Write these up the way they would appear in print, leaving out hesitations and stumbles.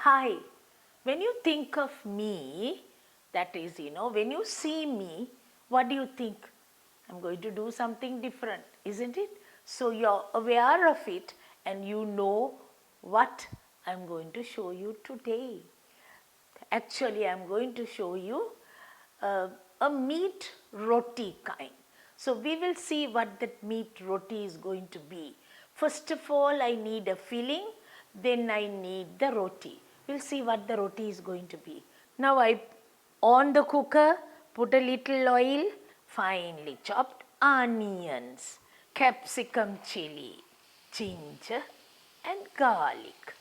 Hi, when you think of me, that is, when you see me, what do you think? I'm going to do something different, isn't it? So you're aware of it and you know what I'm going to show you today. Actually, I'm going to show you a meat roti kind. So we will see what that meat roti is going to be. First of all, I need a filling, then I need the roti. We'll see what the roti is going to be. Now I on the cooker, put a little oil, finely chopped onions, capsicum chili, ginger and garlic.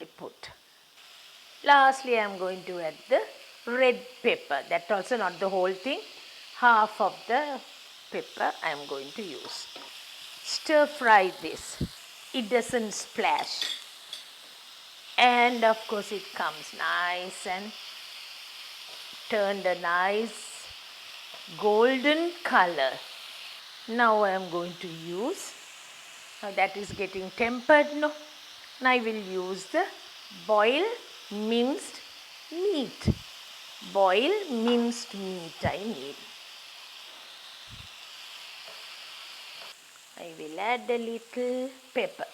I put. Lastly, I am going to add the red pepper. That also not the whole thing. Half of the pepper I am going to use. Stir fry this. It doesn't splash. And of course it comes nice and turned a nice golden color. Now I am going to use, now that is getting tempered now. Now I will use the boiled minced meat. Boiled minced meat I need. I will add a little pepper.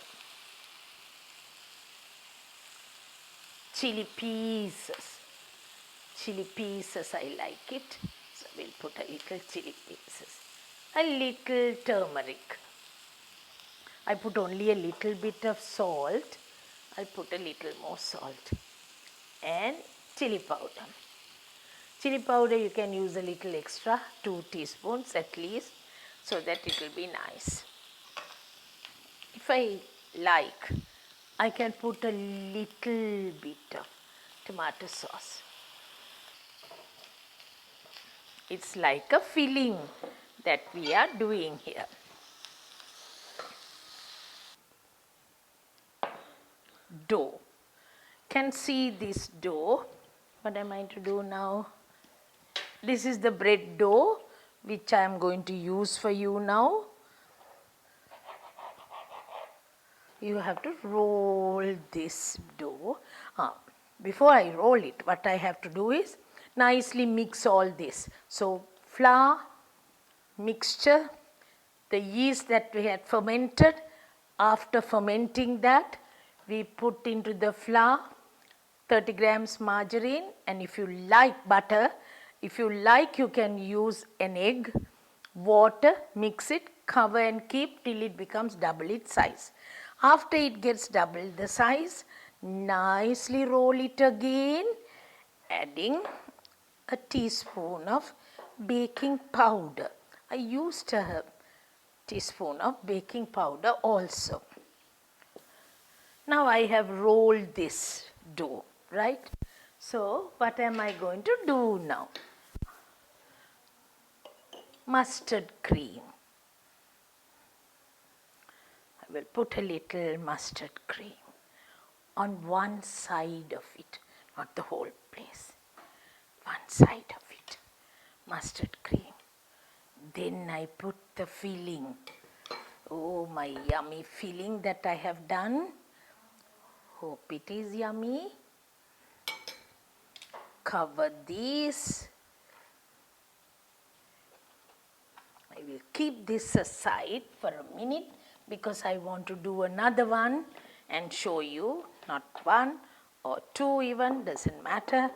Chili pieces. Chili pieces I like it. So we'll put a little chili pieces. A little turmeric. I put only a little bit of salt. I'll put a little more salt. And chili powder. Chili powder you can use a little extra, 2 teaspoons at least, so that it will be nice. If I like, I can put a little bit of tomato sauce. It's like a filling that we are doing here. Dough. Can see this dough. What am I to do now? This is the bread dough which I am going to use for you now. You have to roll this dough. Before I roll it, what I have to do is nicely mix all this. So flour, mixture, the yeast that we had fermented. After fermenting that, we put into the flour 30 grams margarine, and if you like butter, if you like you can use an egg, water, mix it, cover and keep till it becomes double its size. After it gets double the size, nicely roll it again, adding a teaspoon of baking powder. I used a teaspoon of baking powder also. Now I have rolled this dough, right? So what am I going to do now? Mustard cream. I will put a little mustard cream on one side of it, not the whole place. One side of it, mustard cream. Then I put the filling. Oh, my yummy filling that I have done. Hope it is yummy. Cover this. I will keep this aside for a minute because I want to do another one and show you, not one or two even, doesn't matter.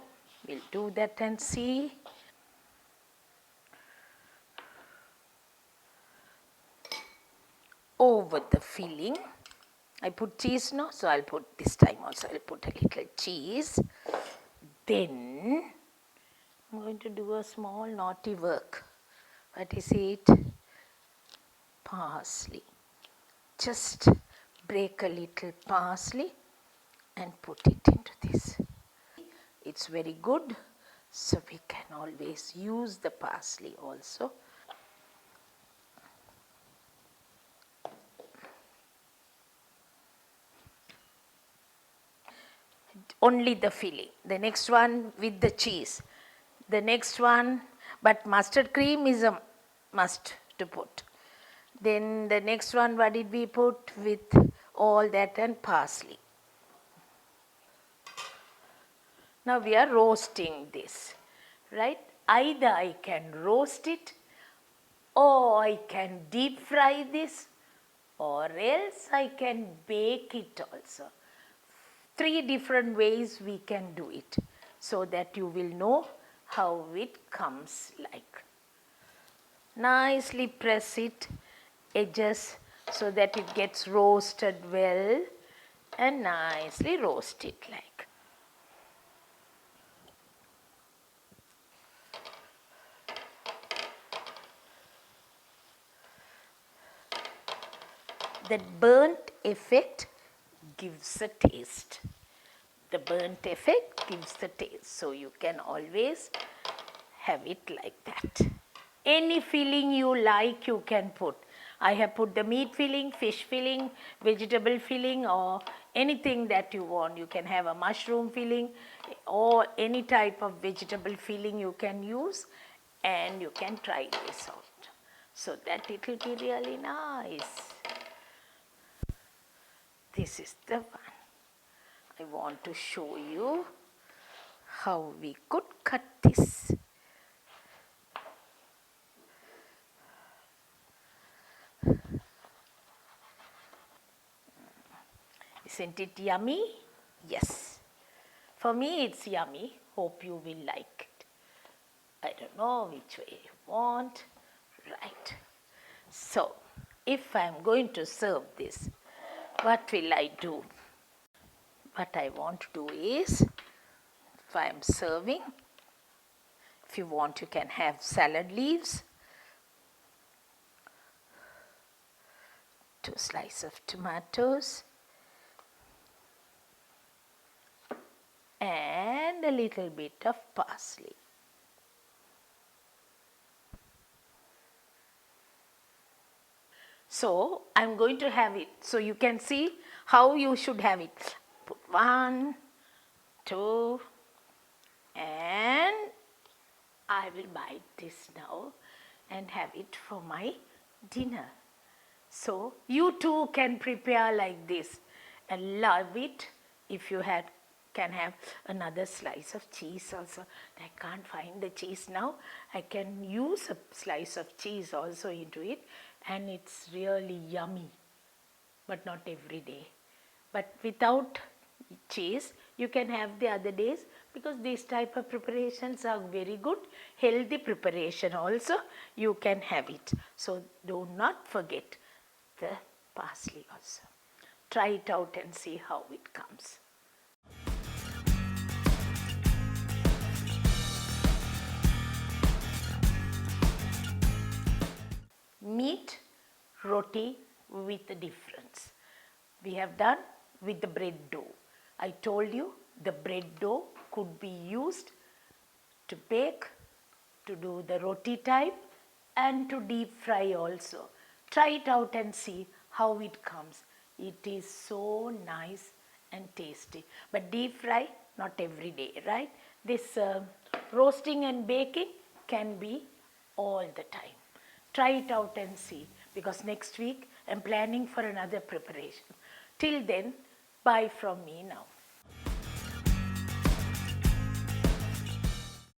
We'll do that and see. Over the filling, I put cheese now, so I'll put this time also, I'll put a little cheese. Then I'm going to do a small naughty work. What is it? Parsley. Just break a little parsley and put it into this. It's very good, so we can always use the parsley also. Only the filling. The next one with the cheese. The next one, but mustard cream is a must to put. Then the next one, what did we put with all that and parsley? Now we are roasting this, right? Either I can roast it, or I can deep fry this, or else I can bake it also. 3 different ways we can do it, so that you will know how it comes like. Nicely press it edges so that it gets roasted well, and nicely roast it like. That burnt effect gives a taste. The burnt effect gives the taste. So you can always have it like that. Any filling you like you can put. I have put the meat filling, fish filling, vegetable filling, or anything that you want. You can have a mushroom filling or any type of vegetable filling you can use, and you can try this out so that it will be really nice. This is the one. I want to show you how we could cut this. Isn't it yummy? Yes. For me it's yummy. Hope you will like it. I don't know which way you want. Right. So, if I am going to serve this, what will I do? What I want to do is, if I am serving, if you want you can have salad leaves, 2 slices of tomatoes, and a little bit of parsley. So I am going to have it. So you can see how you should have it. Put 1, 2, and I will bite this now and have it for my dinner. So you too can prepare like this and love it. If you can have another slice of cheese also. I can't find the cheese now. I can use a slice of cheese also into it, and it's really yummy, but not every day. But without cheese you can have the other days, because these type of preparations are very good, healthy preparation also. You can have it. So do not forget the parsley also. Try it out and see how it comes. Meat roti with a difference. We have done with the bread dough. I told you the bread dough could be used to bake, to do the roti type, and to deep fry also. Try it out and see how it comes. It is so nice and tasty. But deep fry, not every day, right? This roasting and baking can be all the time. Try it out and see, because next week I'm planning for another preparation. Till then, bye from me now.